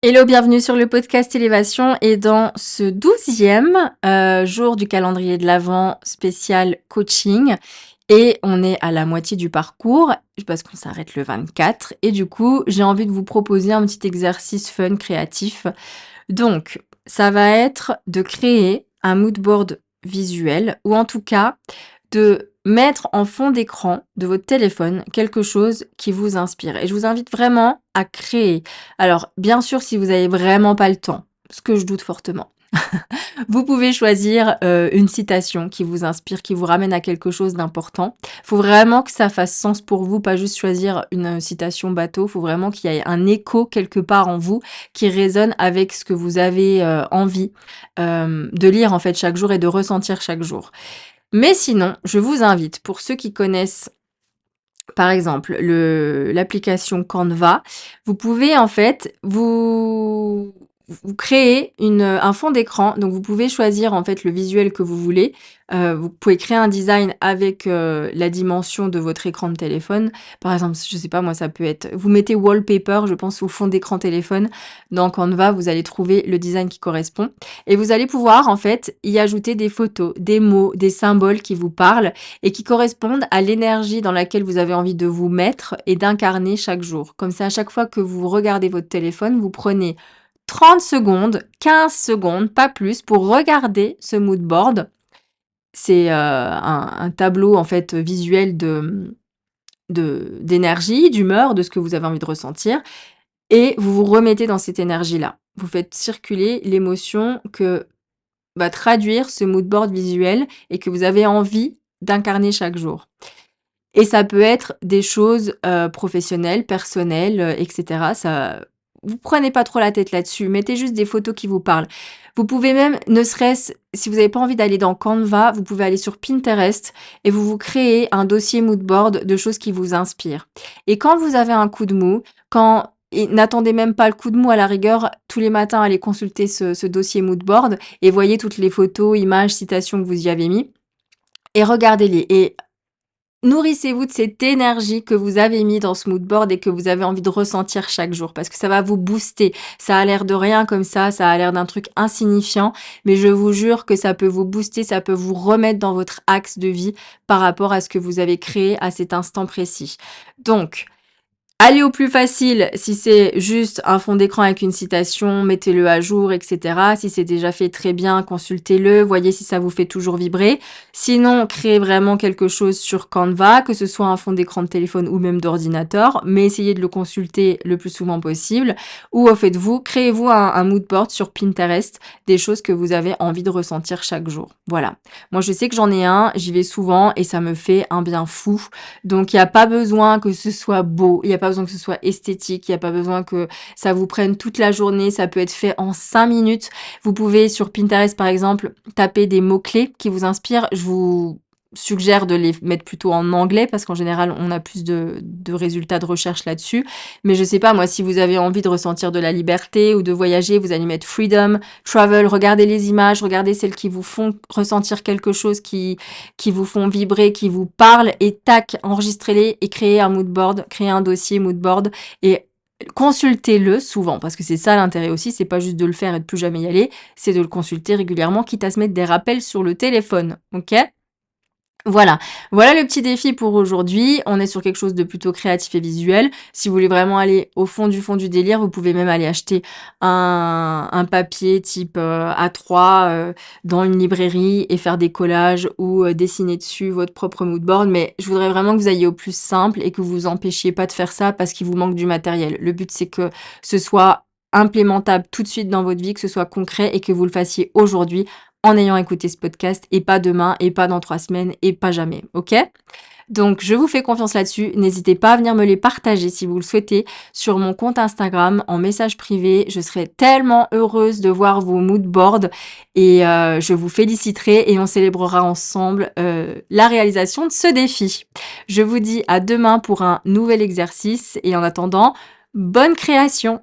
Hello, bienvenue sur le podcast Élévation et dans ce 12e jour du calendrier de l'Avent spécial coaching et on est à la moitié du parcours parce qu'on s'arrête le 24 et du coup, j'ai envie de vous proposer un petit exercice fun créatif. Donc, ça va être de créer un mood board visuel ou en tout cas de mettre en fond d'écran de votre téléphone quelque chose qui vous inspire. Et je vous invite vraiment à créer. Alors, bien sûr, si vous avez vraiment pas le temps, ce que je doute fortement, vous pouvez choisir une citation qui vous inspire, qui vous ramène à quelque chose d'important. Faut vraiment que ça fasse sens pour vous, pas juste choisir une citation bateau. Faut vraiment qu'il y ait un écho quelque part en vous qui résonne avec ce que vous avez envie de lire en fait chaque jour et de ressentir chaque jour. Mais sinon, je vous invite, pour ceux qui connaissent, par exemple, l'application Canva, vous pouvez en fait vous créer un fond d'écran. Donc vous pouvez choisir en fait le visuel que vous voulez. Vous pouvez créer un design avec la dimension de votre écran de téléphone. Par exemple, je sais pas moi, ça peut être, vous mettez wallpaper, je pense, au fond d'écran téléphone. Dans Canva, vous allez trouver le design qui correspond. Et vous allez pouvoir en fait y ajouter des photos, des mots, des symboles qui vous parlent et qui correspondent à l'énergie dans laquelle vous avez envie de vous mettre et d'incarner chaque jour. Comme ça, à chaque fois que vous regardez votre téléphone, vous prenez 30 secondes, 15 secondes, pas plus, pour regarder ce mood board. C'est un tableau en fait visuel d'énergie, d'humeur, de ce que vous avez envie de ressentir, et vous vous remettez dans cette énergie-là. Vous faites circuler l'émotion que va traduire ce mood board visuel et que vous avez envie d'incarner chaque jour. Et ça peut être des choses professionnelles, personnelles, et cetera. Ça, vous prenez pas trop la tête là-dessus, mettez juste des photos qui vous parlent. Vous pouvez même, ne serait-ce si vous avez pas envie d'aller dans Canva, vous pouvez aller sur Pinterest et vous créez un dossier mood board de choses qui vous inspirent. Et quand vous avez un coup de mou, et n'attendez même pas le coup de mou, à la rigueur, tous les matins, allez consulter ce dossier mood board et voyez toutes les photos, images, citations que vous y avez mis et regardez-les. Et nourrissez-vous de cette énergie que vous avez mis dans ce mood board et que vous avez envie de ressentir chaque jour parce que ça va vous booster. Ça a l'air de rien comme ça a l'air d'un truc insignifiant, mais je vous jure que ça peut vous booster, ça peut vous remettre dans votre axe de vie par rapport à ce que vous avez créé à cet instant précis. Donc, allez au plus facile, si c'est juste un fond d'écran avec une citation, mettez-le à jour, etc. Si c'est déjà fait très bien, consultez-le, voyez si ça vous fait toujours vibrer. Sinon, créez vraiment quelque chose sur Canva, que ce soit un fond d'écran de téléphone ou même d'ordinateur, mais essayez de le consulter le plus souvent possible. Ou faites-vous, créez-vous un mood board sur Pinterest, des choses que vous avez envie de ressentir chaque jour. Voilà. Moi, je sais que j'en ai un, j'y vais souvent et ça me fait un bien fou. Donc, il n'y a pas besoin que ce soit beau, il n'y a pas besoin que ce soit esthétique, il n'y a pas besoin que ça vous prenne toute la journée, ça peut être fait en 5 minutes. Vous pouvez sur Pinterest, par exemple, taper des mots-clés qui vous inspirent. Je vous suggère de les mettre plutôt en anglais parce qu'en général, on a plus de résultats de recherche là-dessus. Mais je sais pas, moi, si vous avez envie de ressentir de la liberté ou de voyager, vous allez mettre freedom, travel, regardez les images, regardez celles qui vous font ressentir quelque chose qui vous font vibrer, qui vous parlent, et tac, enregistrez-les et créez un mood board, créez un dossier mood board et consultez-le souvent, parce que c'est ça l'intérêt aussi, c'est pas juste de le faire et de plus jamais y aller, c'est de le consulter régulièrement, quitte à se mettre des rappels sur le téléphone, ok? Voilà, voilà le petit défi pour aujourd'hui. On est sur quelque chose de plutôt créatif et visuel. Si vous voulez vraiment aller au fond du délire, vous pouvez même aller acheter un papier type A3 dans une librairie et faire des collages ou dessiner dessus votre propre mood board. Mais je voudrais vraiment que vous ayez au plus simple et que vous vous empêchiez pas de faire ça parce qu'il vous manque du matériel. Le but, c'est que ce soit implémentable tout de suite dans votre vie, que ce soit concret et que vous le fassiez aujourd'hui en ayant écouté ce podcast et pas demain et pas dans 3 semaines et pas jamais, ok? Donc je vous fais confiance là-dessus. N'hésitez pas à venir me les partager si vous le souhaitez sur mon compte Instagram en message privé. Je serai tellement heureuse de voir vos mood boards et je vous féliciterai et on célébrera ensemble la réalisation de ce défi. Je vous dis à demain pour un nouvel exercice et en attendant, bonne création!